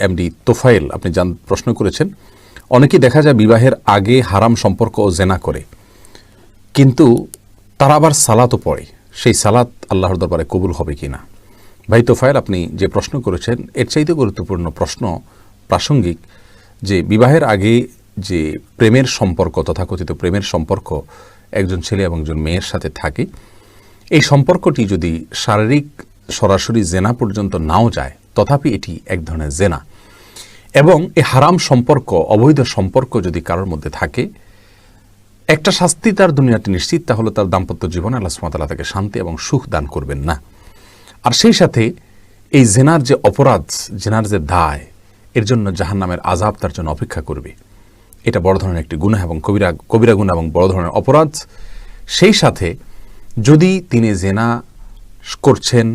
MD Tofail, আপনি প্রশ্ন করেছেন, অনেকেই দেখা যায় বিবাহের আগে হারাম সম্পর্ক ও জেনা করে, কিন্তু তারা আবার সালাতও পড়ে, সেই সালাত আল্লাহর দরবারে কবুল হবে কিনা? ভাই তোফায়েল, আপনি যে প্রশ্ন করেছেন এর চাইতে গুরুত্বপূর্ণ প্রশ্ন প্রাসঙ্গিক, যে বিবাহের আগে যে প্রেমের সম্পর্ক, তথাকথিত প্রেমের সম্পর্ক একজন ছেলে এবং একজন মেয়ের সাথে থাকে, এই সম্পর্কটি যদি শারীরিক সরাসরি জেনা পর্যন্ত নাও যায়, তথাপি এটি এক ধরনের জেনা। এবং এই হারাম সম্পর্ক, অবৈধ সম্পর্ক যদি কারোর মধ্যে থাকে, একটা শাস্তি তার দুনিয়াতে নিশ্চিত, তা হলো তার দাম্পত্য জীবনে আল্লাহ সুবহানাহু ওয়া তাআলা তাকে শান্তি এবং সুখ দান করবেন না। আর সেই সাথে এই জেনার যে অপরাধ, জেনার যে দায়, এর জন্য জাহান্নামের আযাব তার জন্য অপেক্ষা করবে। এটা বড় ধরনের একটি গুনাহ এবং কবিরা গুনাহ এবং বড় ধরনের অপরাধ। সেই সাথে যদি তিনি জেনা করছেন,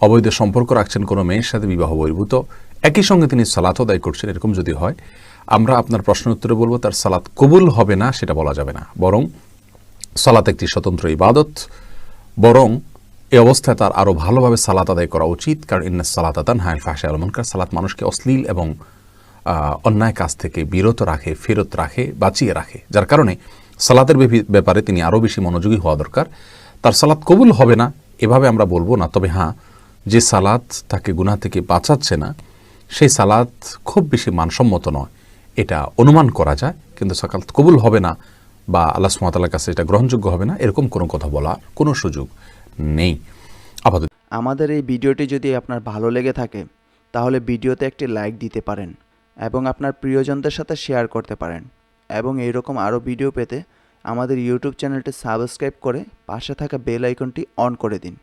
অবৈধ সম্পর্ক রাখছেন কোনো মেয়ের সাথে বিবাহ বহির্ভূত, একই সঙ্গে তিনি সালাত আদায় করছেন, এরকম যদি হয়, আমরা আপনার প্রশ্ন উত্তরে বলবো তার সালাত কবুল হবে না, সেটা বলা যাবে না। বরং সালাত একটি স্বতন্ত্র ইবাদত, বরং এই অবস্থায় তার আরও ভালোভাবে সালাত আদায় করা উচিত। কারণ ইন্নাস সালাতা তানহা আনিল ফাহশাই ওয়াল মুনকার, সালাত মানুষকে অশ্লীল এবং অন্যায় কাজ থেকে বিরত রাখে, ফেরত রাখে, বাঁচিয়ে রাখে। যার কারণে সালাতের ব্যাপারে তিনি আরও বেশি মনোযোগী হওয়া দরকার। তার সালাত কবুল হবে না এভাবে আমরা বলবো না, তবে হ্যাঁ, যে সালাত তাকে গুনাহ থেকে বাঁচাচ্ছে না, সেই সালাত খুব বেশি মানসম্মত নয়, এটা অনুমান করা যায়। কিন্তু সালাত কবুল হবে না বা আল্লাহ সুবহানাহু ওয়া তাআলার কাছে এটা গ্রহণযোগ্য হবে না, এরকম কোনো কথা বলার কোনো সুযোগ নেই। আপাতত আমাদের এই ভিডিওটি যদি আপনার ভালো লেগে থাকে, তাহলে ভিডিওতে একটি লাইক দিতে পারেন এবং আপনার প্রিয়জনদের সাথে শেয়ার করতে পারেন। এবং এইরকম আরও ভিডিও পেতে আমাদের ইউটিউব চ্যানেলটি সাবস্ক্রাইব করে পাশে থাকা বেল আইকনটি অন করে দিন।